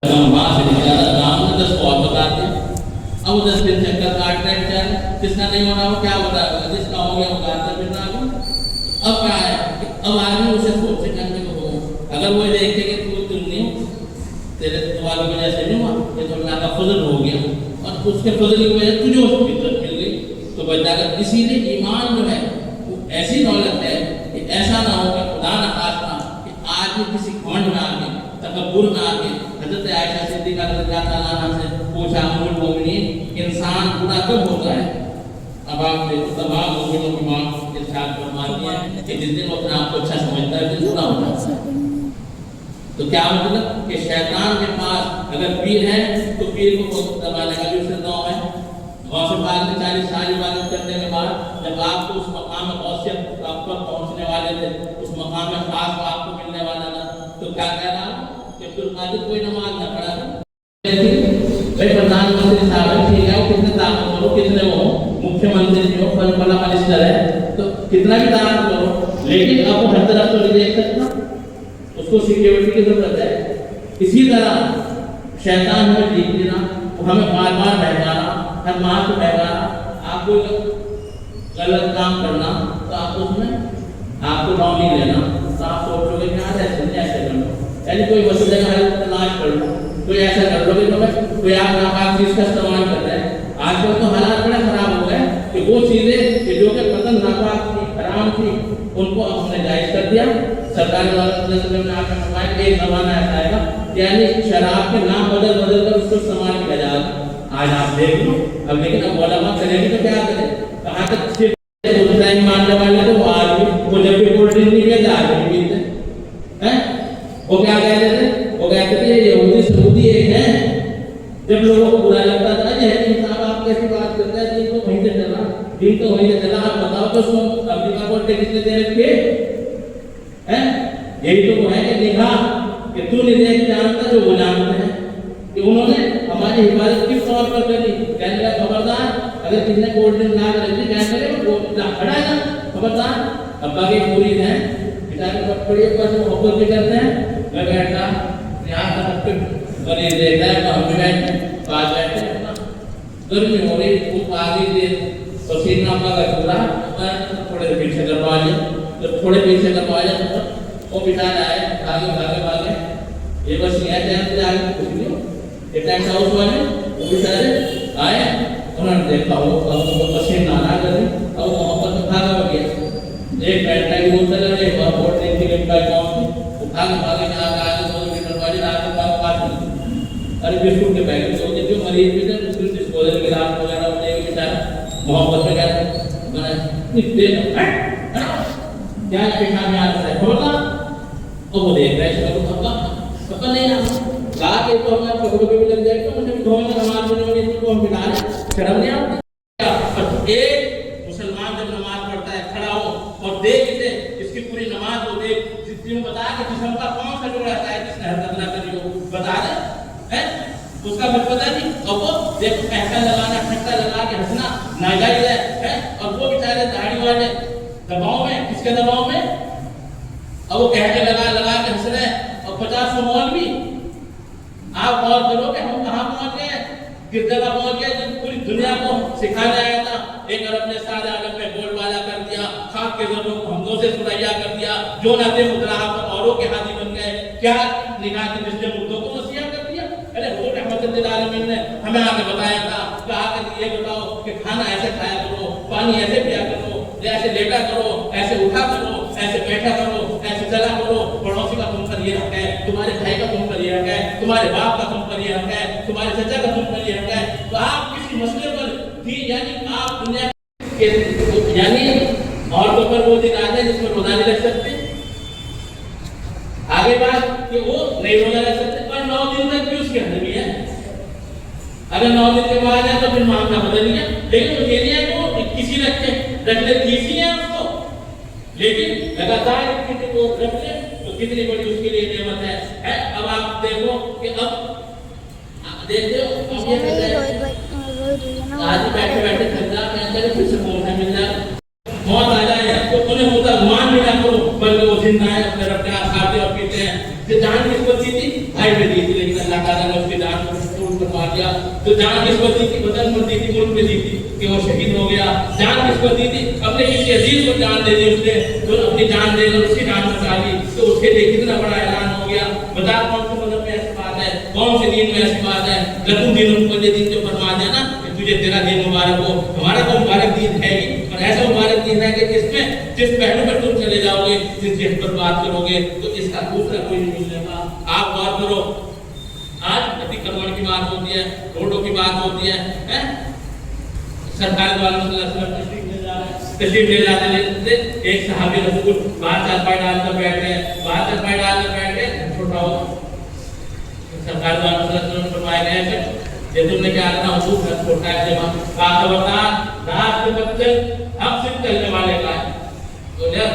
वहाँ से निकला था गाँव में 10 को और बता दिया। अब वो 10 दिन चक्कर काट रहे हैं, जिसका नहीं होना वो क्या बता, जिसका हो गया वो गाता फिरना। अब क्या है, अब आदमी उसे सोचे करने को हो, अगर वो देखे कि तुम नहीं हो, तेरे वालों की वजह से नहीं हुआ, ये तो अल्लाह का फजल हो गया और उसके फजल की वजह से तुझे उसको फितरत मिल गई। तो बताकर इसीलिए ईमान जो है वो ऐसी दौलत है कि ऐसा ना हो कि खुदा न खास्ता कि आदमी किसी घमंड में आके, तकब्बुर में आके, हज़रत आयशा सिद्दीक़ा रज़ियल्लाहु ताला अन्हा से पूछा, अम्मुल मोमिनीन इंसान बुरा कब होता है? अब आप देखो तमाम मोमिनों की मां इरशाद फरमाती है कि जिस दिन वो अपने आप को अच्छा समझता है दिन बुरा होता है। तो क्या मतलब कि शैतान के पास अगर पीर है तो पीर को दबाने का भी उसे दाव है। गौसे पाक ने 40 साल इबादत करने के बाद जब आपको उस मकाम में गौसियत आप पर पहुंचने वाले थे, उस मकाम में खास आपको मिलने वाला था, तो क्या कह रहा कि अब्दुल कादिर कोई नमाज न पढ़ा भाई प्रधानमंत्री साहब ठीक है, वो कितने ताकत करो, कितने वो मुख्यमंत्री जो फला मिनिस्टर है, तो कितना भी ताकत करो, लेकिन अब वो हर तरफ तो नहीं देख सकता, उसको सिक्योरिटी की जरूरत है। इसी तरह शैतान हमें जीत लेना, वो हमें बार बार बहकाना, हर माह को बहकाना, आपको गलत काम करना तो आप उसमें आपको नाम नहीं लेना, तो आप सोचोगे कि हाँ ऐसे नहीं ऐसे कर लो, यानी कोई मसले का हल तलाश कर लो, कोई ऐसा कर लोगे तो मैं कोई आप नापाक चीज का इस्तेमाल कर रहे हैं। आजकल तो हालात बड़ा खराब हो गए कि वो चीजें कि जो कि पसंद नापाक थी, हराम थी, उनको हमने जायज कर दिया। सरकार ने आकर फरमाया कि एक जमाना ऐसा आएगा यानी शराब के नाम बदल बदल कर उसको इस्तेमाल किया जाएगा। आज आप देख लो, अब लेकिन अब बोला करेंगे तो क्या करें, कहाँ तक मानने वाले तो वो आदमी वो जब भी कोल्ड ड्रिंक नहीं पीते आदमी पीते हैं, वो क्या कहते थे, वो कहते थे यहूदी सऊदी एक है। जब लोगों को बुरा लगता था जहरीन साहब आप कैसी बात करते हैं, दिन तो वहीं से चला, दिन तो वहीं से चला, आप बताओ तो उसको अमेरिका को किसने दे रखे हैं? यही तो वो है कि देखा कि तू नहीं देख जानता जो वो जानते हैं, कि उन्होंने हमारी हिफाजत किस तौर पर करी। कहने लगा खबरदार अगर किसने कोल्ड ड्रिंक ला कर रखी कहने वो खड़ा है ना, खबरदार। अब्बा के पूरी है बेचारे बड़ी मोहब्बत भी करते हैं, मैं बैठा यहाँ बने देता है तो हम भी बैठे पास बैठे, गर्मी हो रही खूब आगे देर पसीना का चूड़ा थोड़े पीछे करवा लिया, जब थोड़े पीछे करवा लिया वो बेचारा आए आगे भागे भागे, ये बस यहाँ टाइम से आगे कुछ नहीं ये टाइम हाउस वाले वो बेचारे आए, उन्होंने देखा वो पसीना ना करे और मोहब्बत में भागा हो गया। एक बैठा की बोतल है, एक और बोर्ड देखी गई बाइक पहुंच वो भागे भागे आगे 2 मीटर वाले आगे पास अरे बिस्कुट के पैकेट जो मरीज भी थे बिस्कुट डिस्पोजल गिलास वगैरह होते हैं बेचारा मोहब्बत में क्या मैंने क्या पेशा में आता है बोला तो वो देख रहे हैं पता नहीं कहा कि तो हमारे पकड़ों पे भी लग जाए तो मुझे भी धोने नमाज में नहीं तो हम बिना शर्म नहीं आती। एक मुसलमान जब नमाज पढ़ता है खड़ा हो और देख इसे इसकी पूरी नमाज को देख जिसमें बता कि जिस्म का कौन सा जो रहता है जिसने हरकत ना करी हो बता दे है उसका कुछ पता नहीं, और वो देख पैसा लगाना ठक्का लगा के हंसना नाजायज है और वो बेचारे दाढ़ी वाले दबाव में किसके दबाव में, अब वो कह के लगा के हंस रहे और 50 मौलवी आप गौर करो कि हम कहाँ पहुंच गए, किस जगह पहुंच गए जो पूरी दुनिया को सिखाया आया था। एक अरब ने सारे आलम में बोलबाला कर दिया, खाक के जरूर हमदों से सुरैया कर दिया, जो ना थे मुद्रा पर औरों के हाथी बन गए, क्या निगाह के दृष्टि मुद्दों को वसीयत कर दिया। अरे वो रहमतुल्लिल आलमीन ने हमें आगे बताया था, कहा कि ये बताओ कि खाना ऐसे खाया करो, पानी ऐसे पिया करो, ऐसे लेटा करो, ऐसे उठा करो, ऐसे बैठा करो, ऐसे चला करो, पड़ोसी का तुम पर ये हक है, तुम्हारे भाई का तुम पर ये हक है, तुम्हारे बाप का तुम पर ये हक है, तुम्हारे चाचा का तुम पर ये हक है। तो आप किसी मसले पर भी यानी आप दुनिया के यानी औरतों पर वो दिन आते हैं जिसमें रोजा नहीं रख सकते, आगे बात कि वो नहीं रोजा रख सकते पर 9 दिन तक भी उसके अंदर भी है, अगर 9 दिन के बाद है तो फिर मामला बदल गया। लेकिन वो ये नहीं है कि 21 रखने 30 है उसको, लेकिन लगातार किसी को रख ले तो कितनी बड़ी उसके लिए नेमत है। अब आप देखो कि अब देखते हो अब ये आज बैठे बैठे खर्चा में अंदर फिर से मौका मिल जाए मौत आ जाए तो उन्हें होता मान भी ना करो बल्कि वो जिंदा है अपने रब के खाते और पीते हैं। जो जान किसको दी थी भाई पे दी थी, लेकिन अल्लाह ताला ने मार दिया। तो जान किसको दी थी? बदन पर दी थी, मुल्क पे दी थी कि वो शहीद हो गया। जान किसको दी थी? अपने किसी अजीज को जान दे दी उसने, तो अपनी जान दे दी, उसकी जान बचा ली। तो उसके लिए कितना बड़ा ऐलान हो गया। बता कौन से मजहब में ऐसी बात है, कौन से दीन में ऐसी बात है? लकुम दीनुकुम वलिय दीन जो फरमा दिया ना कि तुझे तेरा दीन मुबारक हो। हमारा तो मुबारक दीन है ही, और ऐसा मुबारक दीन है कि जिसमें जिस पहलू पर तुम चले जाओगे, जिस जिस पर बात करोगे, तो इसका दूसरा कोई नहीं मिलेगा। आप गौर करो, आज अतिक्रमण की बात होती है, रोडों की बात होती है? सरकार द्वारा तशरीफ ले जाते एक सहाबी रसूल बाहर चारपाई डालकर बैठ गए, बाहर चारपाई डालकर बैठ गए, छोटा हो सरकार द्वारा फरमाया गया है ये तुमने क्या करना हुकूक है, छोटा है जमा कातवता रात के बच्चे अब सिर्फ चलने वाले का है। तो जब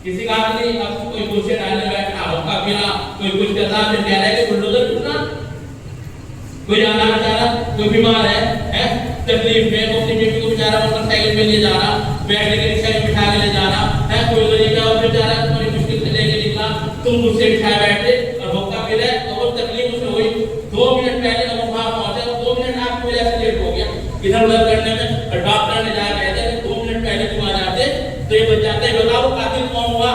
किसी का नहीं, अब कोई कुर्सी डालने बैठा होगा बिना कोई कुछ करता है, कह रहा है कि बुलडोजर उठना, कोई जाना बेचारा, कोई बीमार है तकलीफ में, मुफ्ती में को बेचारा मोटरसाइकिल पे ले जा रहा, बैठने के रिक्शा में बिठा के ले जाना है, कोई गरीब है और बेचारा थोड़ी मुश्किल से लेके निकला, तुम मुझसे बिठाए बैठे और मौका मिला और वो तकलीफ उसे हुई, 2 मिनट पहले हम वहां पहुंचे, 2 मिनट आपको वजह से लेट हो गया इधर उधर करने में, और डॉक्टर ने जाकर कहते हैं 2 मिनट पहले तुम आ जाते तो ये बच जाता है। बताओ कातिल कौन हुआ?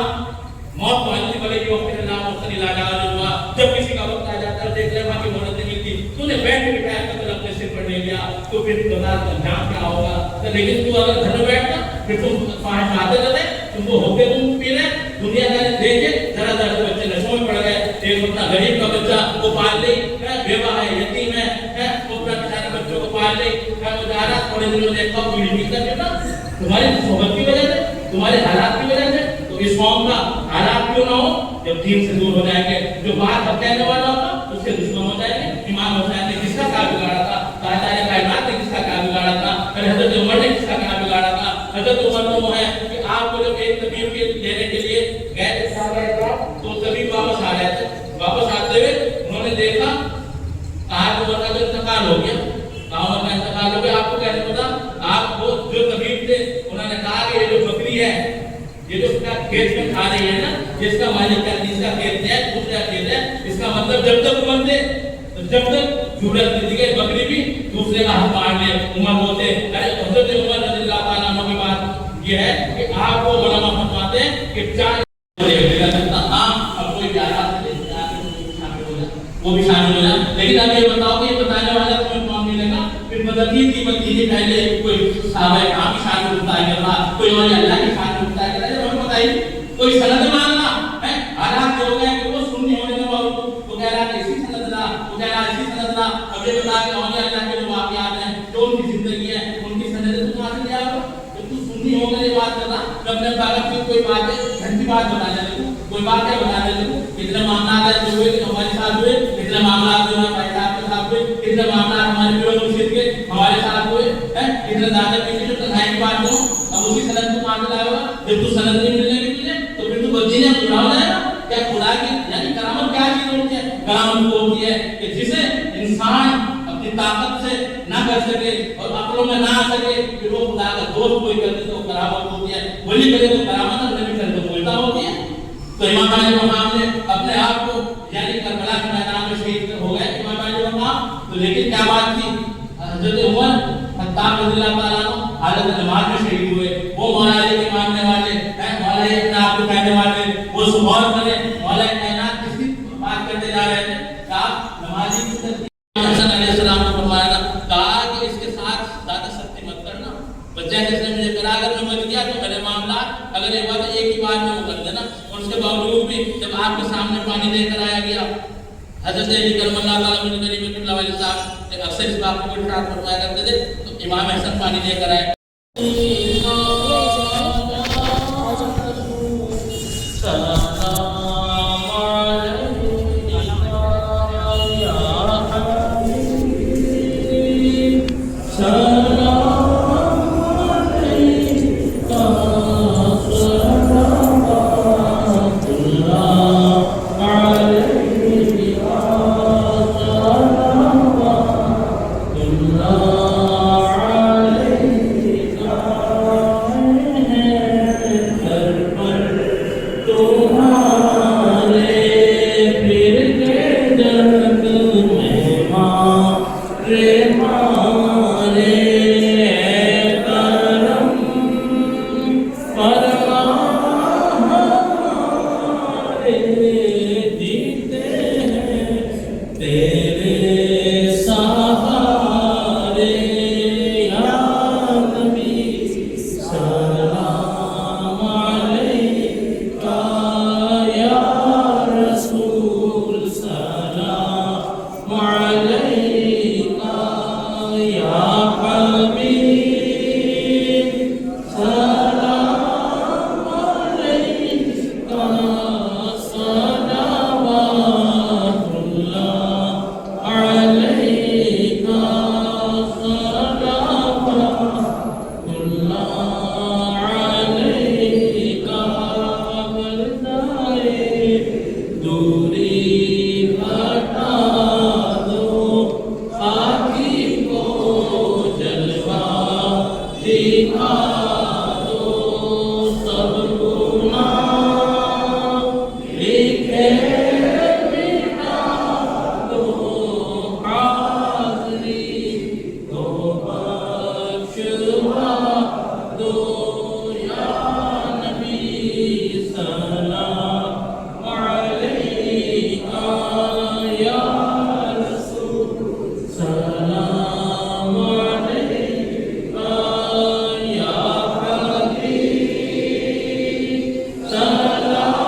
मौत तो हल्की बड़ी वक्त नाम मुस्तनी लगा हुआ, जब किसी का वक्त आ जाता है देख ले वहां की मोहलत नहीं मिलती, तूने बैठ के बिठाया तो अपने सिर पर ले लिया, तो फिर बता जान क्या होगा? तो लेकिन तू अगर घर में बैठता फिर तुम पांच बातें करते, तुमको होके तुम पी रहे, दुनियादारी देखे जरा जरा से बच्चे नशों में पड़ गए, एक अपना गरीब का बच्चा वो पाल ले, बेवा है, यतीम है, वो अपना बेचारे बच्चों को पाल ले, वो जा रहा थोड़े दिनों देखा पीढ़ी मिलता बेटा तुम्हारी सोहबत की वजह से, तुम्हारे हालात की वजह से। तो इस कौम का हालात क्यों ना हो? जब दीन से दूर हो जाएंगे, जो बात कहने वाला होगा उसके दुश्मन हो जाएंगे। इमाम हुसैन ने किसका क्या बिगाड़ा था? ताजदार कायनात ने किसका क्या बिगाड़ा था? हजरत उमर ने किसका क्या बिगाड़ा था? हजरत उमर को है कि आपको जब एक तबीब के लेने के लिए गए तो तबीब वापस आ रहे थे, वापस आते हुए उन्होंने देखा आज उमर का इंतकाल हो गया, उमर का इंतकाल हो गया। आपको कैसे पता? आपको जो तबीब थे उन्होंने कहा कि ये जो बकरी है, ये जो उसका खेत में खा रही है ना, जिसका मालिक का जिसका खेत है, दूसरा खेत है, इसका मतलब जब तक उमर थे तो जब तक जरूरत नहीं थी बकरी भी दूसरे का हाथ मार ले। उमर बोलते अरे हजरत उमर रज़ियल्लाहु ताला अन्हु की बात ये है कि आपको उलमा फरमाते हैं कि चाहे अब कोई प्यारा वो भी शामिल हो जाए, लेकिन अब ये बताओ कि ये बताने वाला तुम्हें कौन मिलेगा? फिर बदती थी बल्कि पहले कोई साहब कहां की शान उठता है करना, कोई और अल्लाह की शान उठता है करना, हमें पता ही कोई सनद मानना है। हालात हो गए कि वो सुन्नी होने के बावजूद वो कह रहा है इसी सनद ना, वो कह रहा है इसी सनद ना। अब ये बता के और अल्लाह के जो वाकयात हैं, जो उनकी जिंदगी है, उनकी सनद तुम कहां से ले आओगे? तो तू सुन्नी होकर ये बात करना, अपने पागल की कोई बात है घंटी बात बता दे, कोई बात क्या बता दे, इतने मामला है जो हुए कि हमारे साथ हुए, इतने मामला जो है भाई साहब के साथ हुए, इतने मामला हमारे पीर मुर्शिद के हमारे साथ हुए हैं, इतने दादा पीर जो तन्हाई की बात हो, अब उसी सनद को मान लाएगा। जब तू सनद नहीं मिलने की तुझे तो फिर तू बच्ची ने पूरा हो जाएगा। क्या खुदा की यानी करामत क्या चीज होती है? करामत वो होती है कि जिसे इंसान अपनी ताकत से ना कर सके और अक्लों में ना आ सके, फिर वो खुदा का दोस्त कोई कर दे तो करामत होती है, वली करे तो करामत, नबी करे तो उल्टा होती है। तो इमाम अली मकाम ने अपने आप को यानी करबला के मैदान में शहीद हो गए इमाम अली मकाम। तो लेकिन क्या बात थी? हजरत उमर खत्ताब रज़ियल्लाहु ताला अन्हु हालत नमाज में शहीद हुए। वो मौला अली के मानने वाले हैं, मौला अली अपने आप को कहने वाले, वो सुबह करे मौला कायनात किसकी बात करते जा रहे थे? आप नमाजी की तरह हसन अलैहिस्सलाम ने फरमाया कहा कि इसके साथ ज्यादा सख्ती मत करना, बच्चा जिसने मुझे करा अगर मैं मर गया तो मेरे मामला अगर एक बात एक ही बार में वो कर देना। और उसके बावजूद भी जब आपके सामने पानी लेकर आया गया, हजरत अली करमल्लाहु ताला वजहहु रहमतुल्लाह अलैहि साहब अक्सर इस बात को इरशाद फरमाया करते थे, तो इमाम हसन पानी लेकर आए। तेरे सहारे या नबी सलाम अलैका या रसूल सलाम अलैका या हबीब सलाम अलैका सलावतुल्लाह अलैका सलावतुल्लाह अलैका बरदाए दूरी हटा दो आखी को जलवा दिखा दो सब गुनाह लिखे मिटा दो हाज़री को बख्शवा दो या नबी सलाम अलैका या रसूल सलाम अलैका या हबीब सलाम अलैका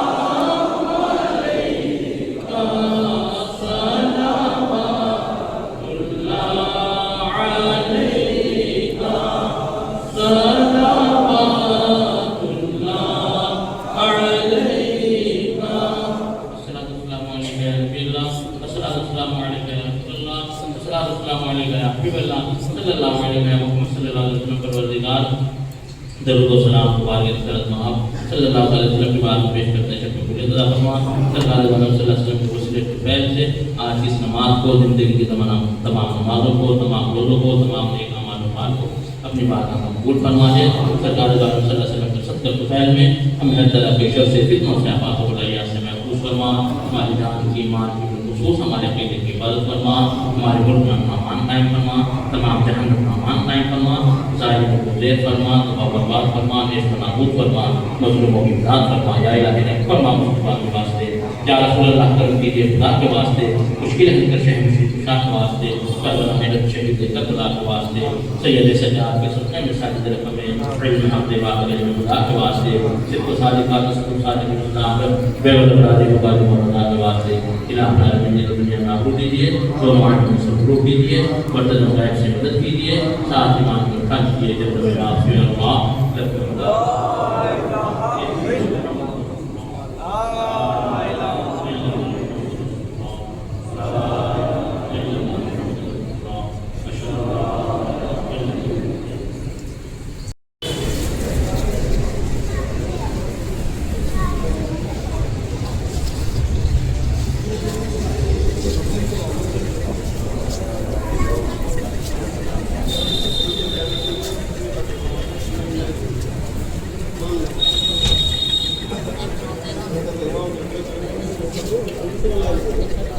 सलावतुल्लाह अलैका सलावतुल्लाह अलैका अस्सलामु अलैका या नबील्लाह अस्सलामु अलैका या रसूलल्लाह अस्सलामु अलैका या हबीबल्लाह सल्लल्लाहु अलैहि व सल्लम परवरदिगार दरूद व सलाम मुबारक करत महब सल्लल्लाहु अलैहि वसल्लम की बात पेश करते हैं शक्र अदा फरमा सरकार सल्लल्लाहु अलैहि वसल्लम के वसीले के फैल से आज इस नमाज को जिंदगी की तमाम नमाजों को तमाम रोज़ों को तमाम नेक अमाल को अपनी बात का कबूल फरमा दे सरकार सल्लल्लाहु अलैहि वसल्लम के सत्तर फैल में हमें हर तरह के शर से फितनों से आफात व बलाया से महफूज फरमा हमारी जान की ईमान की खुसूस हमारे अक़ीदे की हिफाजत फरमा हमारे मुल्क में अमान कायम फरमा तमाम जहन्नम का अमान कायम फरमा ज़ालिमों को ज़ेर फरमा तबाह बर्बाद फरमा नेश नाबूद फरमा मज़लूमों की इमदाद फरमा या इलाही रहम फरमा मुस्तफ़ा के वास्ते या रसूल अल्लाह करम कीजिए खुदा के वास्ते मुश्किल हक़ीक़त शहर में खुशा के वास्ते करबला में शहीद करबला के वास्ते सैयद सज्जाद के सत्ते में साजिद रकम में इल्म हक़ वाक़े में खुदा के वास्ते सिर्फ सादिक़ात सिर्फ सादिक़ मुस्ताक़ बेवल बरादरी मुबारक खुदा के वास्ते इलाही आलमीन ने दुनिया में आबू दीजिए जो मार्ग में सबूर कीजिए बर्तन गायब से मदद कीजिए साथ ईमान को खर्च किए जब आप से अल्लाह Thank you.